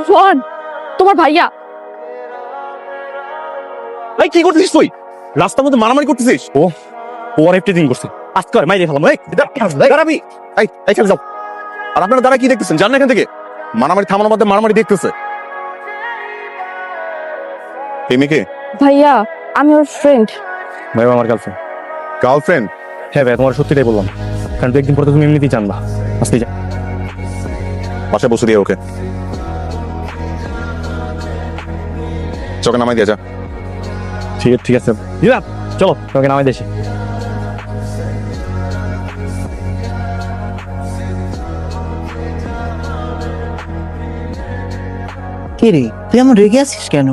শোন, তোমার ভাইয়া। এই কি করতেছিস তুই? রাস্তার মধ্যে মারামারি করতেছিস? ও আর এভরিথিং করছে। আজকে আর মাইরে ফেলাম। দাঁড়াবি। এইখানে যাও। আর আপনারা দাঁড়া কি দেখতেছেন? জান না এখান থেকে মারামারি থামানোর মধ্যে মারামারি দেখতেছে। এই মেয়েকে? ভাইয়া, আমি ওর ফ্রেন্ড। ভাই আমার গার্লফ্রেন্ড। গার্লফ্রেন্ড? হ্যাঁ ভাই, তোমার সত্যিটাই বললাম, কারণ দু একদিন পরে তুমি এমনিতেই জানবা। আজকে যা, বাসায় বসে দিয়ে ওকে চোখে নামাই দিয়ে যা। ঠিক আছে দিবা, চলো তোমাকে নামাই দেশে। কে রে, তুই এমন রেগে আছিস কেন?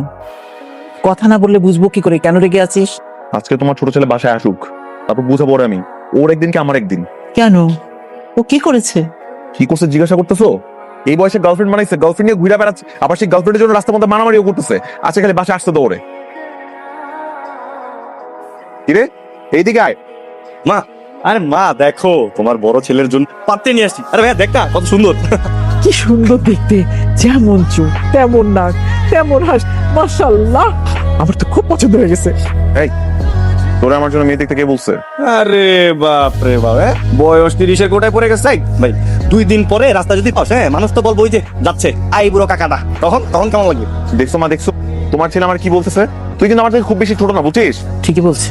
কথা না বললে বুঝবো কি করে কেন রেগে আছিস? আজকে তোমার ছোট ছেলে বাসায় আসুক, তারপর বুঝাবো ওরে আমি। ওর একদিন কি আমার একদিন। কেন? ও কি করেছে? কি করছে জিজ্ঞাসা করতেছো? এই বয়সে গার্লফ্রেন্ড বানাইছে, গার্লফ্রেন্ড নিয়ে ঘুরে বেড়াচ্ছে, আবার সেই গার্লফ্রেন্ডের জন্য রাস্তার মধ্যে মারামারিও করতেছে। আজকে খালি বাসায় আসতে দৌড়ে। কিরে এইদিকে আয়। মা, আরে মা দেখো তোমার বড় ছেলের জন্য পাত্রে নিয়ে আসছি। আরে ভাইয়া দেখ না কত সুন্দর। কি সুন্দর দেখতে, যেমন চোখ তেমন নাক তেমন হাস, মাশাআল্লাহ। আমার তো খুব পছন্দ হয়ে গেছে। এই তোরা আমার জন্য মেয়ে দেখতে কে বলছে? আরে বাপ রে বাপ, বয়স 30-এর কোটায় পড়ে গেছে ভাই। 2 দিন পরে রাস্তা যদি পাস, মানুষ তো বলবো ওই যে যাচ্ছে আই বুড়ো কাকাটা, তখন তখন কেমন লাগবে? দেখছো মা, দেখছো তোমার ছেলে আমার কি বলতেছে? তুই কিন্তু আমার থেকে খুব বেশি ছোট না, বুঝছিস? ঠিকই বলছে।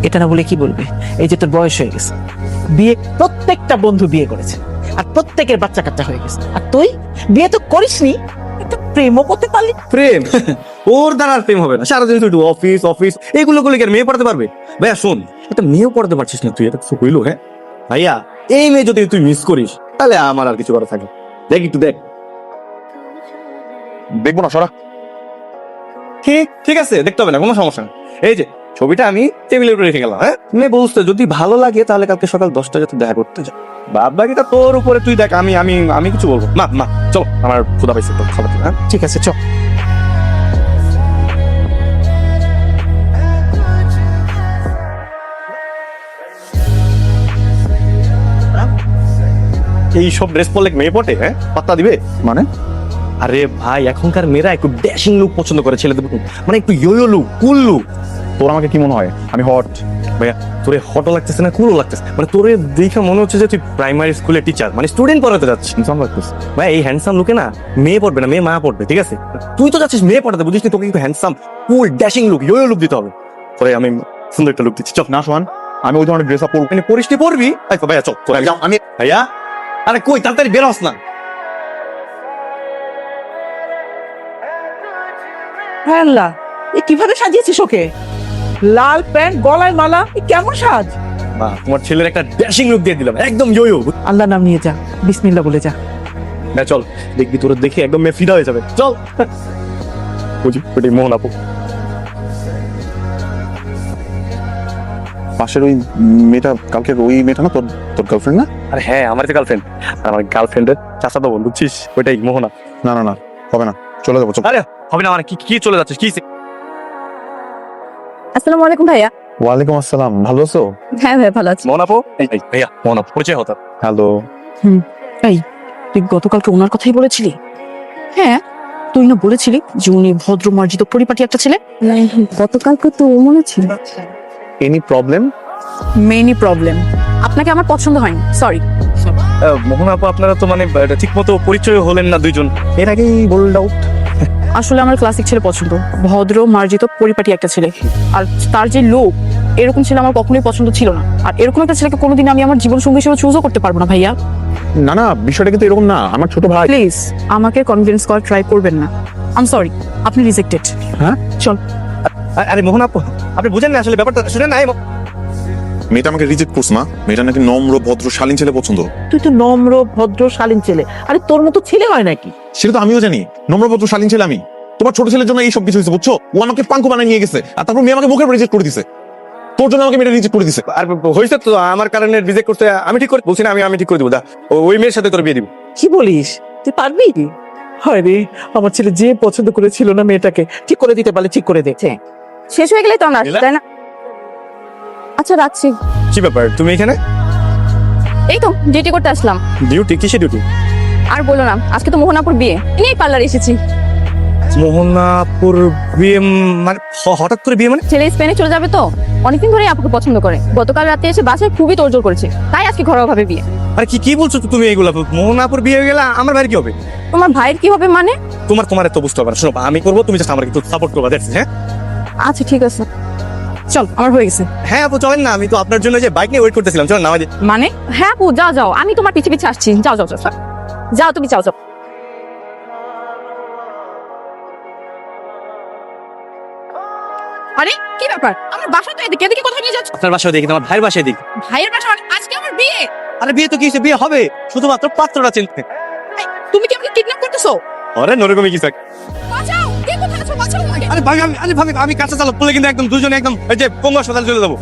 এটা না বলে কি বলবে? এই যে তোর বয়স হয়ে গেছে, বিয়ে প্রত্যেকটা বন্ধু বিয়ে করেছে, আর প্রত্যেকের বাচ্চা কাচ্চা হয়ে গেছে, আর তুই বিয়ে তো করিসনি, একটা প্রেমও করতে পারলি না। প্রেম? ওর দ্বারা আর প্রেম হবে না। সারাদিন তুই অফিস অফিস এইগুলো করলে কি আর মেয়ে পড়াতে পারবে? ভাইয়া শোন, একটা মেয়েও পড়াতে পারছিস না তুই, এটা কিছু হইলো? হ্যাঁ ভাইয়া, এই মেয়ে যদি তুই মিস করিস তাহলে আমার আর কিছু করা থাকে। দেখ একটু দেখ। দেখবো না, সরা। ঠিক আছে, দেখতে হবে না, কোনো সমস্যা নেই। এই যে ছবিটা আমি টেবিলের উপরে রেখে গেলাম। মেয়ে বলতে যদি ভালো লাগে তাহলে কালকে সকাল 10টা যাতে দেখা করতে যা। বাদ বাকিটা তোর উপরে, তুই দেখ। আমি আমি আমি কিছু বলবো না। মা চলো, আমার ক্ষুধা পাইছে, তো খাবার দিন। হ্যাঁ ঠিক আছে, চল। এই সব ড্রেস পরলে মেয়ে পটে? পাত্তা দিবে মানে? আরে ভাই, এখনকার মেয়েরা একটু ড্যাশিং লুক পছন্দ করে ছেলেদের, মানে একটু ইয়ো লুক, কুল লুক। তোর আমাকে কি মনে হয় আমি হট? ভাইয়া তোরে হটও লাগতেছে না কুলও লাগতেছে, মানে তোরে দেখে মনে হচ্ছে যে তুই প্রাইমারি স্কুলের টিচার, মানে স্টুডেন্ট পড়াতে যাচ্ছিস। ইনসান লাগতেছে। ভাই এই হ্যান্ডসাম লুকে না মেয়ে পড়বে না, মেয়ে মা পড়বে, ঠিক আছে? তুই তো যাচ্ছিস মেয়ে পড়াতে, বুঝিস নি? তোকে একটু হ্যান্ডসাম কুল ড্যাশিং লুক, ইয়ো লুক দিতে হবে। পরে আমি সুন্দর একটা লুক দিচ্ছি। চল না সোহান, আমি ওই ধরনের ড্রেস আপ পরবো। মানে পরিষ্টি পড়বি। আচ্ছা ভাইয়া চল চল, যাও। আমি ভাইয়া, আরে কই তাড়াতাড়ি বের হস না। হ্যাঁ আল্লাহ, এ কিভাবে সাজিয়েছিস ওকে? লাল প্যান্ট, গলায় মালা, এ কেমন সাজ! মা, তোমার ছেলের একটা ড্যাশিং লুক দিয়ে দিলাম, একদম ইয়ো। আল্লাহ নাম নিয়ে যা, বিসমিল্লাহ বলে যা। হ্যাঁ চল, দেখবি তোর দেখে একদম মেয়ে ফিদা হয়ে যাবে। চল। বুঝি ওটাই মোহন আপু। পাশের ওই মেয়েটা, কালকে ওই মেয়েটা না তোর তোর গার্লফ্রেন্ড না? আরে হ্যাঁ, আমার তো গার্লফ্রেন্ড, আর আমার গার্লফ্রেন্ডের চাচাতো বোন, বুঝছিস? ওইটাই মোহনা। না না না, হবে না, চলে যাবো। চল। আরে হবে না মানে? কি চলে যাচ্ছিস? কি? আসসালামু আলাইকুম ভাইয়া। ওয়ালাইকুম আসসালাম, ভালো আছো? হ্যাঁ ভাই, ভালো আছি। মোহন আপু, এই ভাইয়া মোহন আপু, পরিচয় হতো। হ্যালো। এই, তুই গতকালকে ওনার কথাই বলেছিলি? হ্যাঁ, তুই না বলেছিলি যে উনি ভদ্র মার্জিত পরিপাটি একটা ছেলে? গতকালকে তো ও মনে ছিল। Any problem? মেনি প্রবলেম, আপনাকে আমার পছন্দ হয়নি, সরি। মোহন আপু, আপনারা তো মানে ঠিক মতো পরিচয় হলেন না দুইজন। এর আগেই বোল্ড আউট। আসলে আমার ক্লাসিক ছেলে পছন্দ, ভদ্র মার্জিত পরিপাটি একটা ছেলে। আর তার যে লোক, এরকম ছেলে আমার কখনোই পছন্দ ছিল না। আর এরকম একটা ছেলেকে কোনোদিন আমি আমার জীবন সঙ্গী হিসেবে চুজও করতে পারবো না ভাইয়া। না না, বিষয়টা কিন্তু এরকম না, আমার ছোট ভাই। প্লিজ আমাকে কনভিন্স করার ট্রাই করবেন না। আই এম সরি, আপনি রিজেক্টেড। হ্যাঁ? চল। আরে মোহন আপু, আপনি বুঝেন না আসলে ব্যাপারটা, শুনেন না। মেয়েটা আমাকে রিজেক্ট করছে না, মেয়েটা নাকি নম্র ভদ্র শালীন ছেলে পছন্দ। তুই তো নম্র ভদ্র শালীন ছেলে, আরে তোর মতো ছেলে হয় নাকি? সেটা তো আমিও জানি, নম্র ভদ্র শালীন ছেলে আমি। তোমার ছোট ছেলের জন্য এই সব কিছু হয়েছে, বুঝছো? ও আমাকে পাঙ্কু বানায় নিয়ে গেছে, আর তারপর মেয়ে আমাকে মুখের রিজেক্ট করে দিছে। তোর জন্য আমাকে মেয়েটা রিজেক্ট করে দিছে। আর হয়েছে তো আমার কারণে রিজেক্ট করতে, আমি ঠিক করে বলছি না, আমি ঠিক করে দিব। ওই মেয়ের সাথে তোর বিয়ে দিব। কি বলিস? তুই পারবি? হয় রে, আমার ছেলে যে পছন্দ করেছিল না মেয়েটাকে, ঠিক করে দিতে পারলে ঠিক করে দে। শেষ হয়ে গেলেই তো আমরা আসি, নীলা? তাই না? আচ্ছা রাখছি। কি ব্যাপার তুমি এখানে? এই তো ডিউটি করতে আসলাম। ডিউটি? কিসে ডিউটি? আর বলো না, আজকে তো মোহনাপুর বিয়ে, এই পার্লার এসেছি। মোহনাপুর বিয়ে? মানে হঠাৎ করে বিয়ে মানে? ছেলে স্পেনে চলে যাবে তো, অনেকদিন ধরেই আপুকে পছন্দ করে। গতকাল রাতে এসে বাসায় খুবই তোড়জোড় করেছে, তাই আজকে ঘরোয়া ভাবে বিয়ে। আরে কি কি বলছো তো তুমি এগুলা? মোহনাপুর বিয়ে হয়ে গেলে আমার ভাইয়ের কি হবে? তোমার ভাইয়ের কি হবে মানে? তোমার এত বুঝতে হবে না। শোনো, আমি করবো, তুমি জাস্ট আমার একটু সাপোর্ট করবা, দ্যাটস ইট। হ্যাঁ আচ্ছা ঠিক আছে, চল আমার হয়ে গেছে। হ্যাঁ আপু চলেন না, আমি তো আপনার জন্য যে বাইক নিয়ে ওয়েট করতেছিলাম। চলেন না আমাদের। মানে? হ্যাঁ আপু যাও যাও, আমি তোমার পিছে পিছে আসছি। যাও যাও যাও যাও, তুমি যাও যাও। আরে কি ব্যাপার, আমার বাসা তো এদিকে, এদিকে কোথায় নিয়ে যাচ্ছ? আপনার বাসায় দেখি, আমার ভাইয়ের বাসায় দেখি। ভাইয়ের বাসা মানে? আজকে আমার বিয়ে। আরে বিয়ে তো কি হয়েছে? বিয়ে হবে, শুধুমাত্র পাত্রটা চেঞ্জ। এই, তুমি কি আমাকে কিডন্যাপ করতেছো? আরে নরকমই কিছু এক। বাঁচাও, কে কোথায় আছো? বাঁচাও আমাকে। আরে ভাবি আমি কাঁচা চালক বলে কিন্তু একদম দুজনে একদম এই যে পঙ্গু হাসপাতালে চলে যাবো।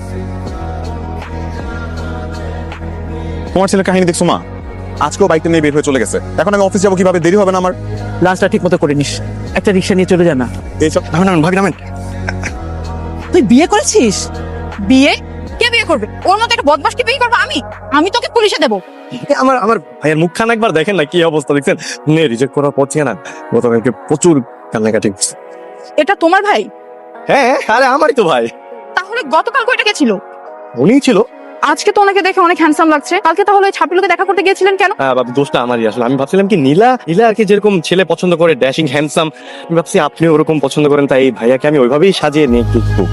তোমার ছেলের কাহিনী দেখছো মা? আজকেও বাইকটা নিয়ে বের হয়ে চলে গেছে। এখন আমি অফিস যাবো কিভাবে? দেরি হবে না আমার? লাঞ্চটা ঠিক মতো করে নিস, একটা রিক্সা নিয়ে চলে যা না। এইসব নামেন ভাবি নামেন। তুই বিয়ে করেছিস? বিয়ে? কে বিয়ে করবে? ওর মতো একটা বদমাশকে বিয়ে করবো আমি? আমি তোকে পুলিশে দেবো। আমার ভাইয়ের মুখখান একবার দেখেন না, কি অবস্থা দেখছেন? নে রিজেক্ট করার পর থেকে না গতকালকে প্রচুর কান্নাকাটি করছে। এটা তোমার ভাই? হ্যাঁ আরে আমারই তো ভাই। তাহলে গতকাল কয়টা কে ছিল? উনিই ছিল। আজকে তো ওনাকে দেখে অনেক হ্যান্ডসাম লাগছে, কালকে তাহলে ওই ছাপিলোকে দেখা করতে গিয়েছিলেন কেন? হ্যাঁ বাবু, দোষটা আমারই। আসলে আমি ভাবছিলাম কি নীলা আর কি যেরকম ছেলে পছন্দ করে, ড্যাশিং হ্যান্ডসাম, আমি ভাবছি আপনি ওরকম পছন্দ করেন, তাই এই ভাইয়াকে আমি ওইভাবেই সাজিয়ে নিয়ে একটু।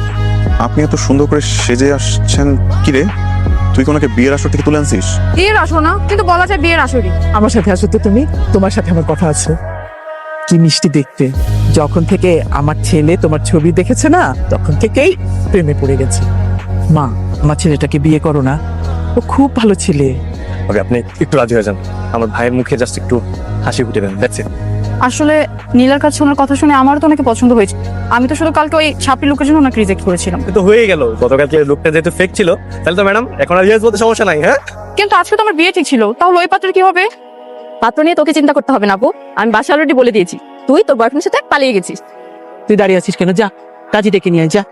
আপনি এত সুন্দর করে সেজে আসছেন কি রে? তুই কি ওনাকে বিয়ের আসর থেকে তুলে আনছিস? বিয়ের আসো না, কিন্তু বলা যায় বিয়ের আসরই। আমার সাথে আসো তো তুমি, তোমার সাথে আমার কথা আছে। কি মিষ্টি দেখতে। যখন থেকে আমার ছেলে তোমার ছবি দেখেছে না, তখন থেকেই প্রেমে পড়ে গেছে। মা, আমার ছেলেটাকে বিয়ে করো না, ও খুব ভালো ছেলে। ওকে আপনি একটু রাজি হয়ে যান, আমার ভাইয়ের মুখে জাস্ট একটু হাসি ফুটে দেন, দ্যাটস ইট। আসলে নীলার কাছে ওনার কথা শুনে আমারও তো ওনাকে পছন্দ হয়েছে। আমি তো শুধু কালকে ওই ছাপড়ি লোকের জন্য ওনাকে রিজেক্ট করেছিলাম। তো হয়ে গেল, গতকালকে লোকটা যেহেতু ফেক ছিল, তাহলে তো ম্যাডাম এখন আর ইয়েস বলতে সমস্যা নাই। হ্যাঁ কিন্তু আজকে তো আমার বিয়ে ঠিক ছিল, তাহলে ওই পাত্রের কি হবে? পাত্র নিয়ে তোকে চিন্তা করতে হবে না আপু, আমি বাসা অলরেডি বলে দিয়েছি। তুই তোর বয়ফ্রেন্ডের সাথে পালিয়ে গেছিস। তুই দাঁড়িয়ে আছিস কেন? যা, কাজী ডেকে নিয়ে আয়, যা।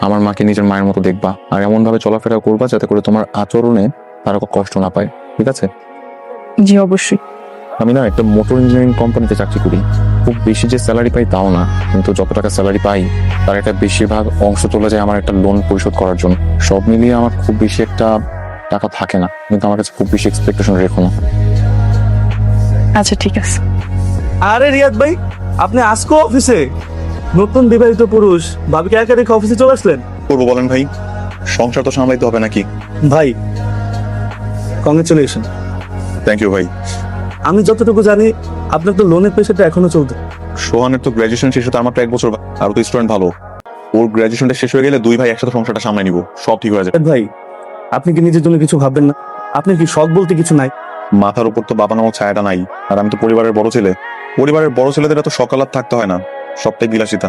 আমার মাকে নিজের মায়ের মতো দেখবা, আর এমন ভাবে চলাফেরা করবা যাতে করে তোমার আচরণে তারা কষ্ট না পায়, ঠিক আছে? জি অবশ্যই। আমি না একটা মোটর ইঞ্জিনিয়ারিং কোম্পানিতে চাকরি করি। খুব বেশি যে স্যালারি পাই তাও না, কিন্তু যত টাকা স্যালারি পাই তার একটা বেশিরভাগ অংশ চলে যায় আমার একটা লোন পরিশোধ করার জন্য। সব মিলিয়ে আমার খুব বেশি একটা টাকা থাকে না, কিন্তু আমার কাছে খুব বেশি এক্সপেকটেশন রেখো না। আচ্ছা ঠিক আছে। আরে রিয়াদ ভাই, আপনি আজকে অফিসে? নতুন বিবাহিত পুরুষ ভাবিকে একা রেখে অফিসে চলে আসলেন? করবো বলেন ভাই, সংসার তো সামলাইতে হবে নাকি? ভাই কংগ্রেচুলেশন। থ্যাংক ইউ ভাই। আমি যতটুকু জানি আপনার তো লোনের পেশাটা এখনো চলতে। সোহানের তো গ্র্যাজুয়েশন শেষ হতে আমার তো 1 বছর, আর তো স্টুডেন্ট ভালো। ওর গ্র্যাজুয়েশনটা শেষ হয়ে গেলে 2 ভাই একসাথে সংসারটা সামলাই নিব, সব ঠিক হয়ে যাবে। ভাই আপনি কি নিজের জন্য কিছু ভাববেন না? আপনি কি শখ বলতে কিছু নাই? মাথার উপর তো বাবা নামক ছায়াটা নাই, আর আমি তো পরিবারের বড় ছেলে। পরিবারের বড় ছেলেদের তো সকাল রাত থাকতে হয় না, সবটাই বিলাসিতা।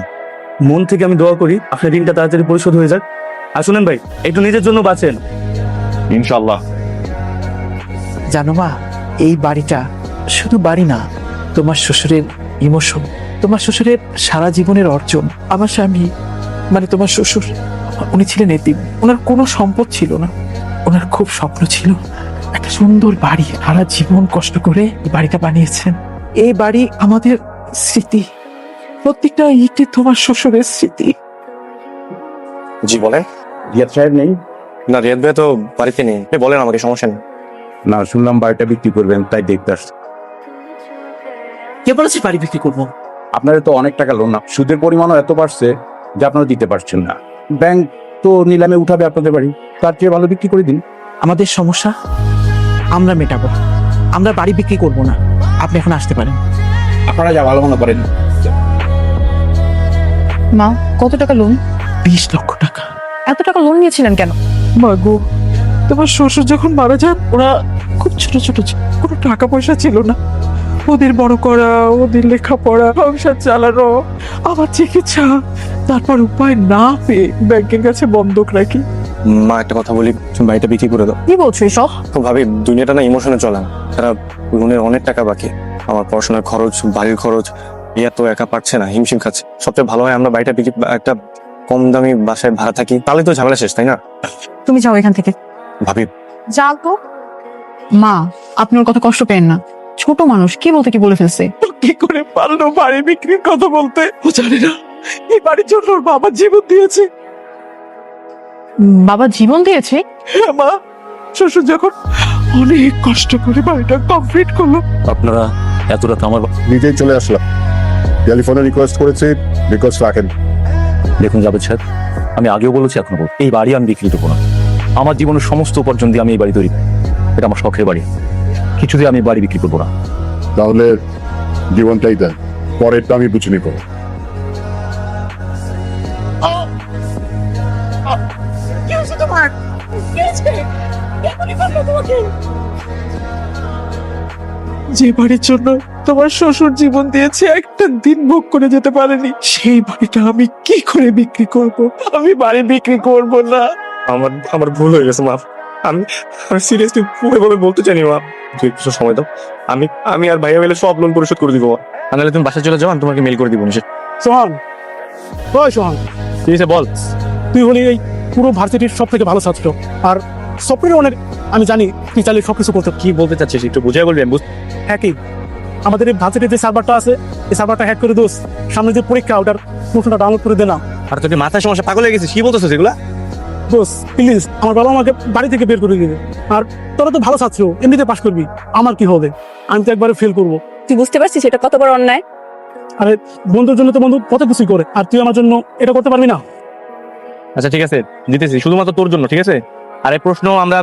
মন থেকে আমি দোয়া করি আপনার ঋণটা তাড়াতাড়ি পরিশোধ হয়ে যাক। আর শুনেন ভাই, একটু নিজের জন্য বাঁচেন। ইনশাআল্লাহ। জানো মা, এই বাড়িটা শুধু বাড়ি না, তোমার শ্বশুরের ইমোশন, তোমার শ্বশুরের সারা জীবনের অর্জন। আমার স্বামী মানে তোমার শ্বশুর, উনি ছিলেন এতিম, ওনার কোনো সম্পদ ছিল না। ওনার খুব স্বপ্ন ছিল একটা সুন্দর বাড়ি, সারা জীবন কষ্ট করে এই বাড়িটা বানিয়েছেন। এই বাড়ি আমাদের স্মৃতি, প্রত্যেকটা ইটে তোমার শ্বশুরের স্মৃতি। জি বলেন। রিয়াদ সাহেব নেই? না রিয়াদ ভাই তো বাড়িতে নেই। বলেন আমাকে, সমস্যা নেই। না, শুনলাম বাড়িটা বিক্রি করবেন, তাই দেখতে আসছি। কে বলেছে বাড়ি বিক্রি করবো? আপনাদের তো অনেক টাকা লোন, না সুদের পরিমাণও এত বাড়ছে যে আপনারা দিতে পারছেন না। ব্যাংক তো নিলামে উঠাবে আপনাদের বাড়ি, তার চেয়ে ভালো বিক্রি করে দিন। আমাদের সমস্যা আমরা মেটাবো, আমরা বাড়ি বিক্রি করব না। আপনি এখন আসতে পারেন। আপনারা যা ভালো মনে করেন। মা, কত টাকা লোন? 20 লক্ষ টাকা। এত টাকা লোন নিয়েছিলেন কেন? মাগো, তোমার শ্বশুর যখন মারা যান, ওরা খুব ছোট ছোট ছিল, কোনো টাকা পয়সা ছিল না। ওদের বড় করা, ওদের লেখাপড়া, সংসার চালানো, আমার চিকিৎসা, তারপর উপায় না পেয়ে ব্যাংকের কাছে বন্ধক রাখি। মা একটা কথা বলি, তুমি বাড়িটা বিক্রি করে দাও। কি বলছো এসব? তো ভাবি দুনিয়াটা না ইমোশনে চলে না, তারা লোনের অনেক টাকা বাকি, আমার পড়াশোনার খরচ, বাড়ির খরচ, ইয়া তো একা পারছে না, হিমশিম খাচ্ছে। সবচেয়ে ভালো হয় আমরা বাড়িটা বিক্রি, একটা কম দামি বাসায় ভাড়া থাকি, তাহলে তো ঝামেলা শেষ, তাই না? তুমি যাও এখান থেকে। ভাবি যাও তো। মা, আপনি ওর কথা কষ্ট পেন না, ছোট মানুষ কি বলতে কি বলে ফেলছে। কি করে পারলো বাড়ি বিক্রির কথা বলতে? ও জানে না এই বাড়ির জন্য ওর বাবা জীবন দিয়েছে। বাবা জীবন দিয়েছে? হ্যাঁ মা, শ্বশুর যখন অনেক কষ্ট করে বাড়িটা কমপ্লিট করলো। আপনারা এত রাত আমার নিজেই চলে আসলাম, টেলিফোনে রিকোয়েস্ট করেছি, রিকোয়েস্ট রাখেন। দেখুন জাভেদ সাহেব, আমি আগেও বলেছি এখনো বলবো, এই বাড়ি আমি বিক্রি দেবো না। আমার জীবনের সমস্ত উপার্জন দিয়ে আমি এই বাড়ি তৈরি করি। এটা আমার শখের বাড়ি, কিছু দিয়ে আমি বাড়ি বিক্রি করবো না। তাহলে জীবনটাই দেন, পরেরটা আমি বুঝে নিব। কি হয়েছে তোমার? কি হয়েছে? কেমনই পারলো তোমাকে? যে বাড়ির জন্য তোমার শ্বশুর জীবন দিয়েছে, একটা দিন ভোগ করে যেতে পারেনি, সেই বাড়িটা আমি কি করে বিক্রি করব? আমি বাড়ি বিক্রি করব না। আমার আমার ভুল হয়ে গেছে মা। আমি আমি সিরিয়াসলি ওইভাবে বলতে চাইনি মা। তুই একটু সময় দাও, আমি আমি আর ভাইয়া মিলে সব লোন পরিশোধ করে দিব। আর নাহলে তুমি বাসায় চলে যাও, আমি তোমাকে মেল করে দিব নিশ্চয়। সোহান, ওই সোহান, ঠিক আছে বল। তুই হলি এই পুরো ভার্সিটির সব থেকে ভালো ছাত্র, আর সফটওয়্যার অনেক, আমি জানি তুই চাইলে সবকিছু করতে। কি বলতে চাচ্ছিস একটু বুঝাই বলবি? আমি হ্যাকই, আমাদের এই ভার্সিটির যে সার্ভারটা আছে, এই সার্ভারটা হ্যাক করে দোস, সামনে যে পরীক্ষা ওটার প্রশ্নটা ডাউনলোড করে দে না। আর তোকে মাথায় সমস্যা, পাগল হয়ে গেছিস? কি বলতেছিস এগুলা? দোস প্লিজ, আমার বাবা আমাকে বাড়ি থেকে বের করে দিবে। আর তোরা তো ভালো ছাত্র, এমনিতে পাশ করবি, আমার কি হবে? আমি তো একবারে ফেল করবো। তুই বুঝতে পারছিস এটা কত বড় অন্যায়? আরে বন্ধুর জন্য তো বন্ধু কত কিছুই করে, আর তুই আমার জন্য এটা করতে পারবি না? আচ্ছা ঠিক আছে, দিতেছি শুধুমাত্র তোর জন্য, ঠিক আছে? আর এই প্রশ্ন আমরা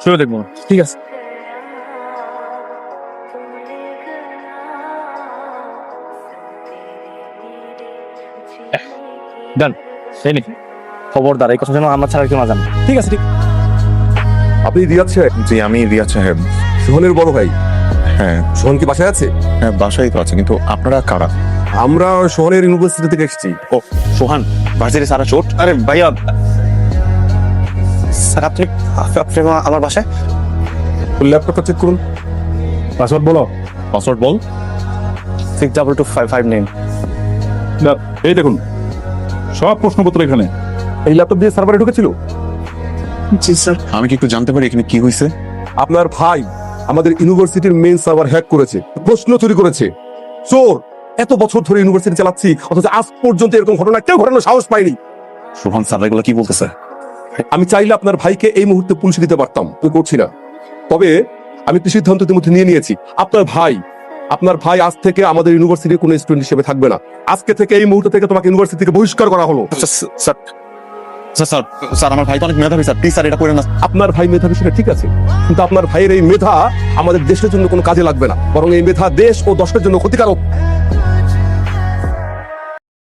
শুরু দেখবো। ঠিক আছে। ডান, সেই নি খবরদার এই কথা যেন আমার ছাড়া কেউ না জানে। ঠিক আছে, ঠিক। আপনি রিয়াদ সাহেব? জি আমি রিয়াজ সাহেব। সোহনের বড় ভাই। হ্যাঁ সোহন কি বাসায় আছে? হ্যাঁ বাসায় তো আছে, কিন্তু আপনারা কারা? আমরা সোহনের ইউনিভার্সিটি থেকে এসেছি। ও সোহান, ভার্সিটি সারা চোট। আরে ভাইয়া স্যার, আপনি আপনি আমার বাসায়? ল্যাপটপটা চেক করুন। পাসওয়ার্ড বলো। পাসওয়ার্ড বল। 6225559। না, এই দেখুন সব প্রশ্নপত্র এখানে। এই ল্যাপটপ দিয়ে সার্ভারে ঢুকেছিল? জি স্যার। আমি কি একটু জানতে পারি এখানে কি হয়েছে? আপনার ভাই আমাদের ইউনিভার্সিটির মেইন সার্ভার হ্যাক করেছে, প্রশ্ন চুরি করেছে। চোর! এত বছর ধরে ইউনিভার্সিটি চালাচ্ছি, অথচ আজ পর্যন্ত এরকম ঘটনা কেউ ঘটানোর সাহস পাইনি। সোহান স্যার এগুলো কি বলতেছে? আমি চাইলে আপনার ভাইকে এই মুহূর্তে পুলিশে দিতে পারতাম, তুই করছি না। তবে আমি একটি সিদ্ধান্ত ইতিমধ্যে নিয়ে নিয়েছি। আপনার ভাই আজ থেকে আমাদের ইউনিভার্সিটির কোনো স্টুডেন্ট হিসেবে থাকবে না। আজকে থেকে, এই মুহূর্ত থেকে তোমাকে ইউনিভার্সিটি থেকে বহিষ্কার করা হলো। স্যার স্যার স্যার আমার ভাই তো অনেক মেধাবী স্যার, প্লিজ স্যার এটা করে না। আপনার ভাই মেধাবী সেটা ঠিক আছে, কিন্তু আপনার ভাইয়ের এই মেধা আমাদের দেশের জন্য কোনো কাজে লাগবে না, বরং এই মেধা দেশ ও দশের জন্য ক্ষতিকারক।